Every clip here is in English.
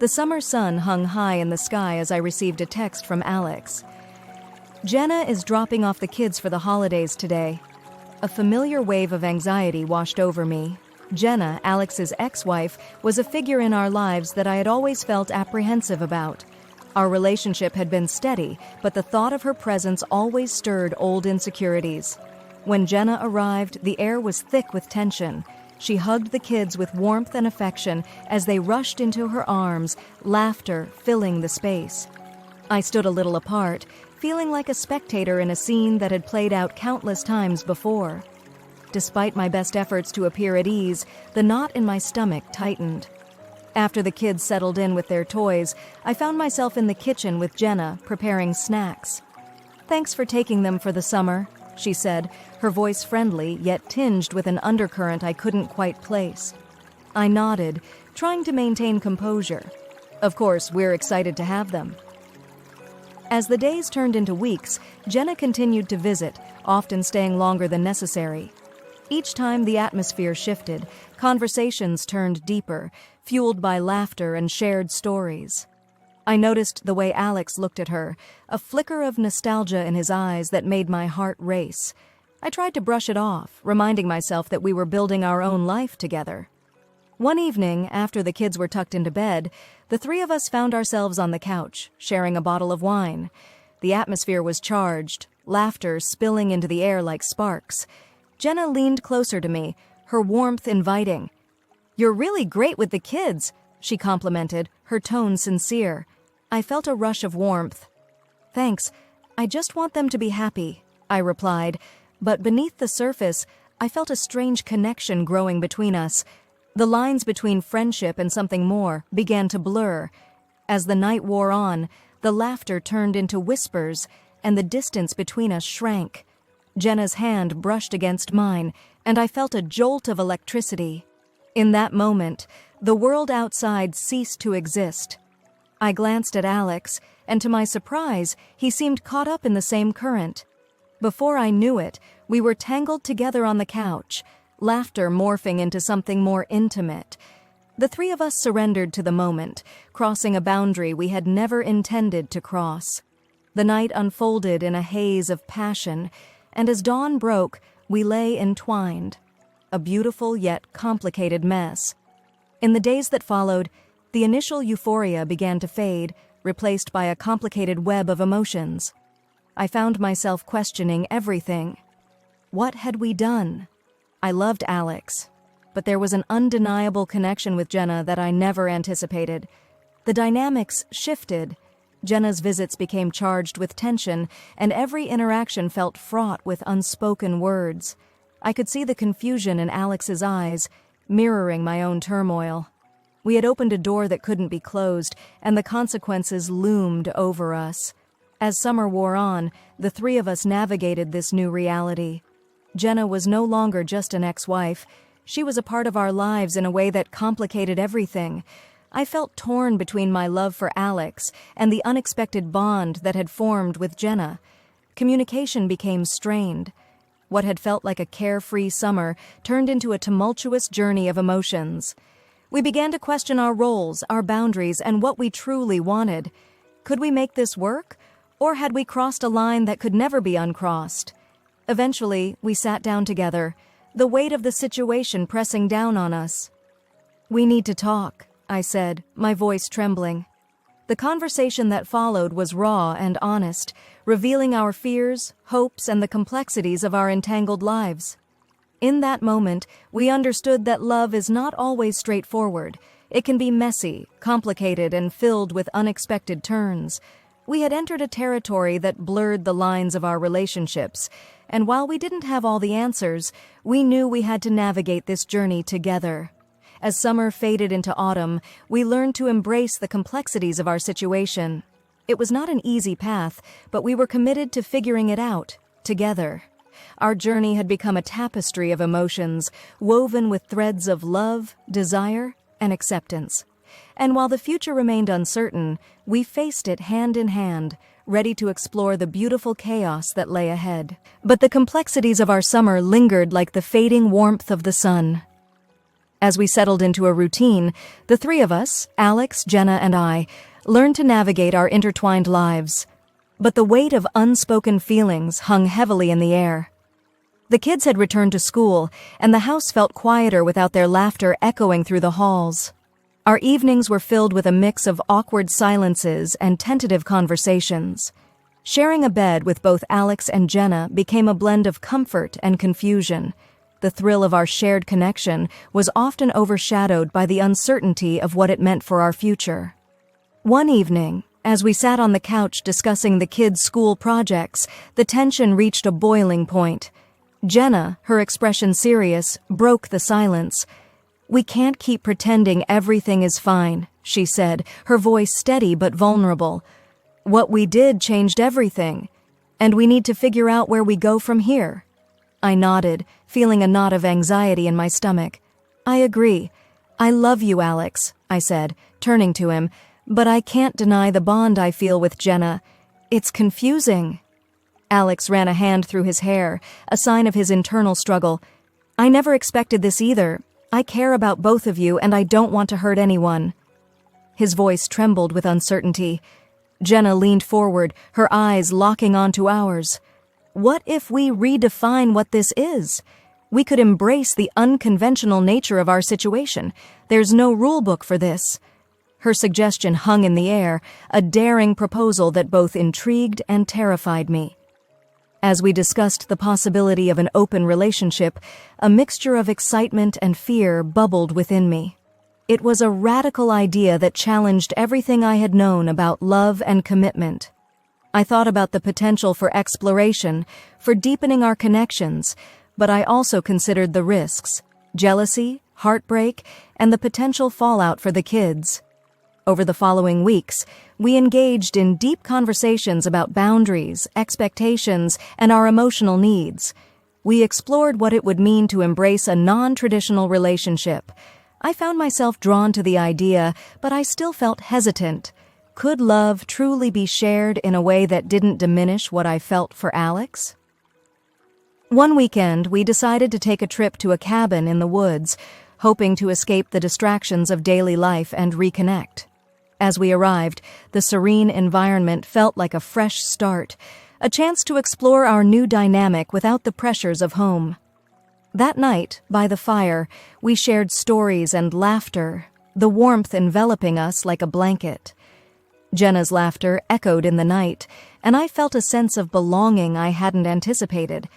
The summer sun hung high in the sky as I received a text from Alex. Jenna is dropping off the kids for the holidays today. A familiar wave of anxiety washed over me. Jenna, Alex's ex-wife, was a figure in our lives that I had always felt apprehensive about. Our relationship had been steady, but the thought of her presence always stirred old insecurities. When Jenna arrived, the air was thick with tension. She hugged the kids with warmth and affection as they rushed into her arms, laughter filling the space. I stood a little apart, feeling like a spectator in a scene that had played out countless times before. Despite my best efforts to appear at ease, the knot in my stomach tightened. After the kids settled in with their toys, I found myself in the kitchen with Jenna, preparing snacks. "Thanks for taking them for the summer," she said, her voice friendly yet tinged with an undercurrent I couldn't quite place. I nodded, trying to maintain composure. Of course, we're excited to have them. As the days turned into weeks, Jenna continued to visit, often staying longer than necessary. Each time the atmosphere shifted, conversations turned deeper, fueled by laughter and shared stories. I noticed the way Alex looked at her, a flicker of nostalgia in his eyes that made my heart race. I tried to brush it off, reminding myself that we were building our own life together. One evening, after the kids were tucked into bed, the three of us found ourselves on the couch, sharing a bottle of wine. The atmosphere was charged, laughter spilling into the air like sparks. Jenna leaned closer to me, her warmth inviting. "You're really great with the kids," she complimented, her tone sincere. I felt a rush of warmth. "Thanks. I just want them to be happy," I replied, but beneath the surface, I felt a strange connection growing between us. The lines between friendship and something more began to blur. As the night wore on, the laughter turned into whispers, and the distance between us shrank. Jenna's hand brushed against mine, and I felt a jolt of electricity. In that moment, the world outside ceased to exist. I glanced at Alex, and to my surprise, he seemed caught up in the same current. Before I knew it, we were tangled together on the couch, laughter morphing into something more intimate. The three of us surrendered to the moment, crossing a boundary we had never intended to cross. The night unfolded in a haze of passion, and as dawn broke, we lay entwined. A beautiful yet complicated mess. In the days that followed, the initial euphoria began to fade, replaced by a complicated web of emotions. I found myself questioning everything. What had we done? I loved Alex, but there was an undeniable connection with Jenna that I never anticipated. The dynamics shifted. Jenna's visits became charged with tension, and every interaction felt fraught with unspoken words. I could see the confusion in Alex's eyes, mirroring my own turmoil. We had opened a door that couldn't be closed, and the consequences loomed over us. As summer wore on, the three of us navigated this new reality. Jenna was no longer just an ex-wife. She was a part of our lives in a way that complicated everything. I felt torn between my love for Alex and the unexpected bond that had formed with Jenna. Communication became strained. What had felt like a carefree summer turned into a tumultuous journey of emotions. We began to question our roles, our boundaries, and what we truly wanted. Could we make this work? Or had we crossed a line that could never be uncrossed? Eventually, we sat down together, the weight of the situation pressing down on us. "We need to talk," I said, my voice trembling. The conversation that followed was raw and honest, revealing our fears, hopes, and the complexities of our entangled lives. In that moment, we understood that love is not always straightforward. It can be messy, complicated, and filled with unexpected turns. We had entered a territory that blurred the lines of our relationships, and while we didn't have all the answers, we knew we had to navigate this journey together. As summer faded into autumn, we learned to embrace the complexities of our situation. It was not an easy path, but we were committed to figuring it out, together. Our journey had become a tapestry of emotions, woven with threads of love, desire, and acceptance. And while the future remained uncertain, we faced it hand in hand, ready to explore the beautiful chaos that lay ahead. But the complexities of our summer lingered like the fading warmth of the sun. As we settled into a routine, the three of us, Alex, Jenna, and I, learned to navigate our intertwined lives. But the weight of unspoken feelings hung heavily in the air. The kids had returned to school, and the house felt quieter without their laughter echoing through the halls. Our evenings were filled with a mix of awkward silences and tentative conversations. Sharing a bed with both Alex and Jenna became a blend of comfort and confusion. The thrill of our shared connection was often overshadowed by the uncertainty of what it meant for our future. One evening, as we sat on the couch discussing the kids' school projects, the tension reached a boiling point. Jenna, her expression serious, broke the silence. "We can't keep pretending everything is fine," she said, her voice steady but vulnerable. "What we did changed everything, and we need to figure out where we go from here." I nodded, feeling a knot of anxiety in my stomach. "I agree. I love you, Alex," I said, turning to him, "but I can't deny the bond I feel with Jenna. It's confusing." Alex ran a hand through his hair, a sign of his internal struggle. "I never expected this either. I care about both of you, and I don't want to hurt anyone." His voice trembled with uncertainty. Jenna leaned forward, her eyes locking onto ours. "What if we redefine what this is? We could embrace the unconventional nature of our situation. There's no rule book for this." Her suggestion hung in the air, a daring proposal that both intrigued and terrified me. As we discussed the possibility of an open relationship, a mixture of excitement and fear bubbled within me. It was a radical idea that challenged everything I had known about love and commitment. I thought about the potential for exploration, for deepening our connections, but I also considered the risks: jealousy, heartbreak, and the potential fallout for the kids. Over the following weeks, we engaged in deep conversations about boundaries, expectations, and our emotional needs. We explored what it would mean to embrace a non-traditional relationship. I found myself drawn to the idea, but I still felt hesitant. Could love truly be shared in a way that didn't diminish what I felt for Alex? One weekend, we decided to take a trip to a cabin in the woods, hoping to escape the distractions of daily life and reconnect. As we arrived, the serene environment felt like a fresh start, a chance to explore our new dynamic without the pressures of home. That night, by the fire, we shared stories and laughter, the warmth enveloping us like a blanket. Jenna's laughter echoed in the night, and I felt a sense of belonging I hadn't anticipated.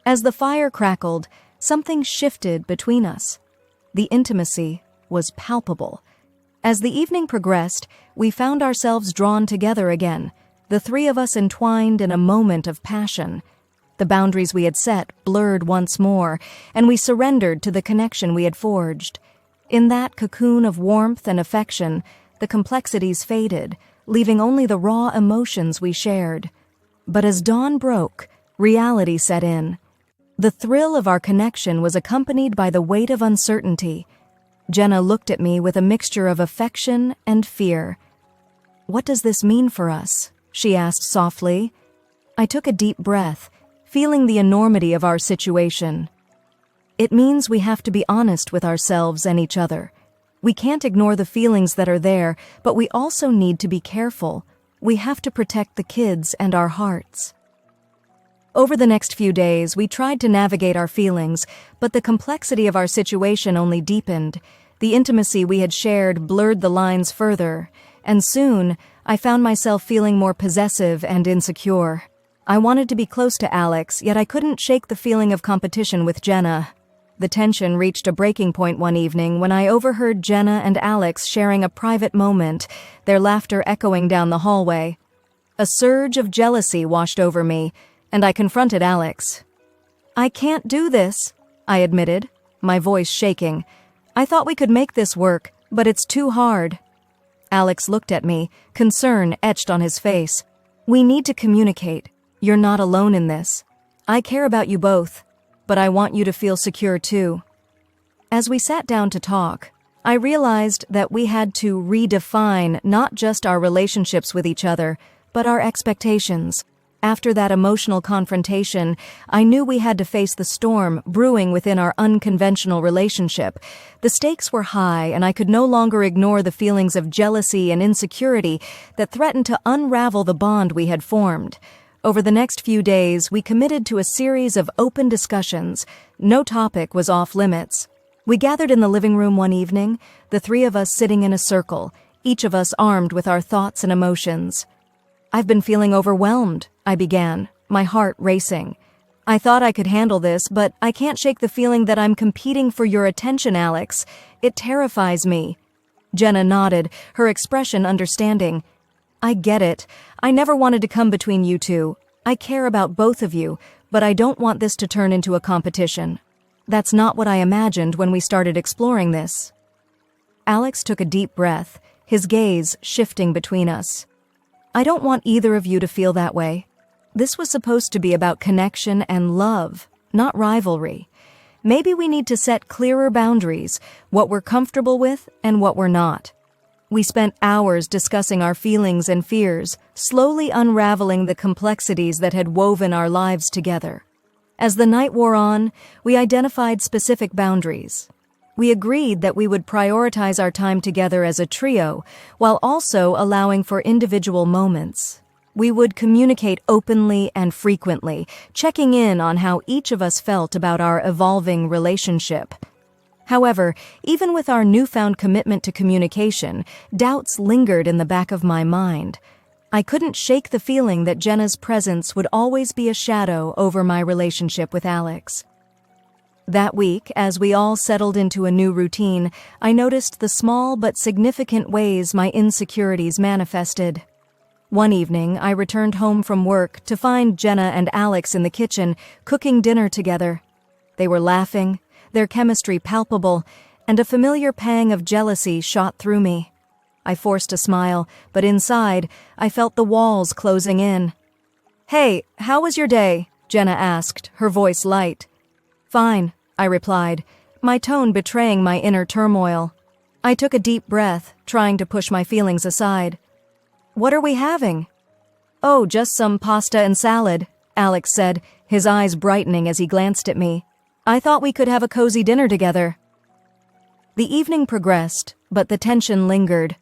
As the fire crackled, something shifted between us. The intimacy was palpable. As the evening progressed, we found ourselves drawn together again, the three of us entwined in a moment of passion. The boundaries we had set blurred once more, and we surrendered to the connection we had forged. In that cocoon of warmth and affection, the complexities faded, leaving only the raw emotions we shared. But as dawn broke, reality set in. The thrill of our connection was accompanied by the weight of uncertainty. Jenna looked at me with a mixture of affection and fear. "What does this mean for us?" she asked softly. I took a deep breath, feeling the enormity of our situation. "It means we have to be honest with ourselves and each other. We can't ignore the feelings that are there, but we also need to be careful. We have to protect the kids and our hearts." Over the next few days, we tried to navigate our feelings, but the complexity of our situation only deepened. The intimacy we had shared blurred the lines further, and soon I found myself feeling more possessive and insecure. I wanted to be close to Alex, yet I couldn't shake the feeling of competition with Jenna. The tension reached a breaking point one evening when I overheard Jenna and Alex sharing a private moment, their laughter echoing down the hallway. A surge of jealousy washed over me, and I confronted Alex. "I can't do this," I admitted, my voice shaking. "I thought we could make this work, but it's too hard." Alex looked at me, concern etched on his face. "We need to communicate. You're not alone in this. I care about you both, but I want you to feel secure too." As we sat down to talk, I realized that we had to redefine not just our relationships with each other, but our expectations. After that emotional confrontation, I knew we had to face the storm brewing within our unconventional relationship. The stakes were high, and I could no longer ignore the feelings of jealousy and insecurity that threatened to unravel the bond we had formed. Over the next few days, we committed to a series of open discussions. No topic was off limits. We gathered in the living room one evening, the three of us sitting in a circle, each of us armed with our thoughts and emotions. "I've been feeling overwhelmed," I began, my heart racing. "I thought I could handle this, but I can't shake the feeling that I'm competing for your attention, Alex. It terrifies me." Jenna nodded, her expression understanding. "I get it. I never wanted to come between you two. I care about both of you, but I don't want this to turn into a competition. That's not what I imagined when we started exploring this." Alex took a deep breath, his gaze shifting between us. "I don't want either of you to feel that way. This was supposed to be about connection and love, not rivalry. Maybe we need to set clearer boundaries, what we're comfortable with and what we're not." We spent hours discussing our feelings and fears, slowly unraveling the complexities that had woven our lives together. As the night wore on, we identified specific boundaries. We agreed that we would prioritize our time together as a trio, while also allowing for individual moments. We would communicate openly and frequently, checking in on how each of us felt about our evolving relationship. However, even with our newfound commitment to communication, doubts lingered in the back of my mind. I couldn't shake the feeling that Jenna's presence would always be a shadow over my relationship with Alex. That week, as we all settled into a new routine, I noticed the small but significant ways my insecurities manifested. One evening, I returned home from work to find Jenna and Alex in the kitchen, cooking dinner together. They were laughing, their chemistry palpable, and a familiar pang of jealousy shot through me. I forced a smile, but inside, I felt the walls closing in. "Hey, how was your day?" Jenna asked, her voice light. "Fine," I replied, my tone betraying my inner turmoil. I took a deep breath, trying to push my feelings aside. "What are we having?" "Oh, just some pasta and salad," Alex said, his eyes brightening as he glanced at me. "I thought we could have a cozy dinner together." The evening progressed, but the tension lingered.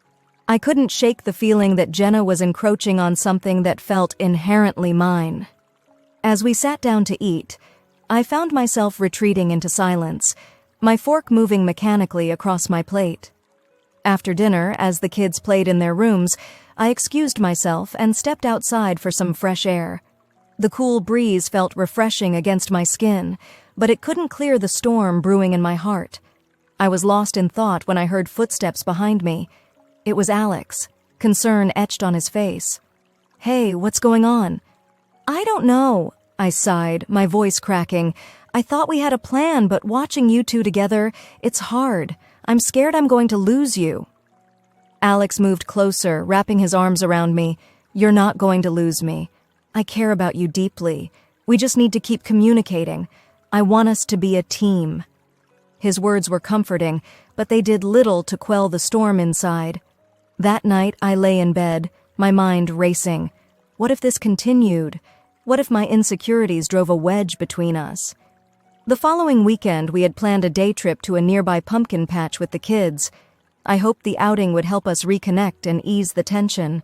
I couldn't shake the feeling that Jenna was encroaching on something that felt inherently mine. As we sat down to eat, I found myself retreating into silence, my fork moving mechanically across my plate. After dinner, as the kids played in their rooms, I excused myself and stepped outside for some fresh air. The cool breeze felt refreshing against my skin, but it couldn't clear the storm brewing in my heart. I was lost in thought when I heard footsteps behind me. It was Alex, concern etched on his face. "Hey, what's going on?" "I don't know," I sighed, my voice cracking. "I thought we had a plan, but watching you two together, it's hard. I'm scared I'm going to lose you." Alex moved closer, wrapping his arms around me. "You're not going to lose me. I care about you deeply. We just need to keep communicating. I want us to be a team." His words were comforting, but they did little to quell the storm inside. That night, I lay in bed, my mind racing. What if this continued? What if my insecurities drove a wedge between us? The following weekend, we had planned a day trip to a nearby pumpkin patch with the kids. I hoped the outing would help us reconnect and ease the tension.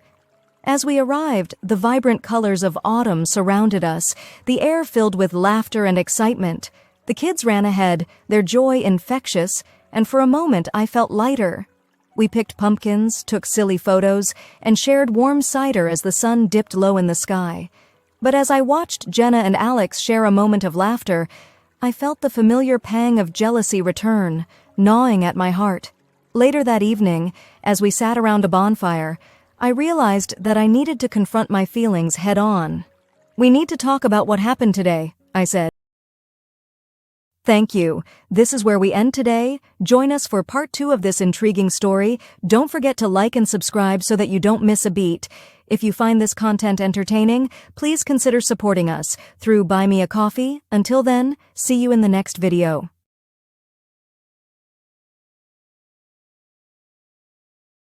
As we arrived, the vibrant colors of autumn surrounded us, the air filled with laughter and excitement. The kids ran ahead, their joy infectious, and for a moment I felt lighter. We picked pumpkins, took silly photos, and shared warm cider as the sun dipped low in the sky. But as I watched Jenna and Alex share a moment of laughter, I felt the familiar pang of jealousy return, gnawing at my heart. Later that evening, as we sat around a bonfire, I realized that I needed to confront my feelings head-on. "We need to talk about what happened today," I said. Thank you. This is where we end today. Join us for part 2 of this intriguing story. Don't forget to like and subscribe so that you don't miss a beat. If you find this content entertaining, please consider supporting us through Buy Me a Coffee. Until then, see you in the next video.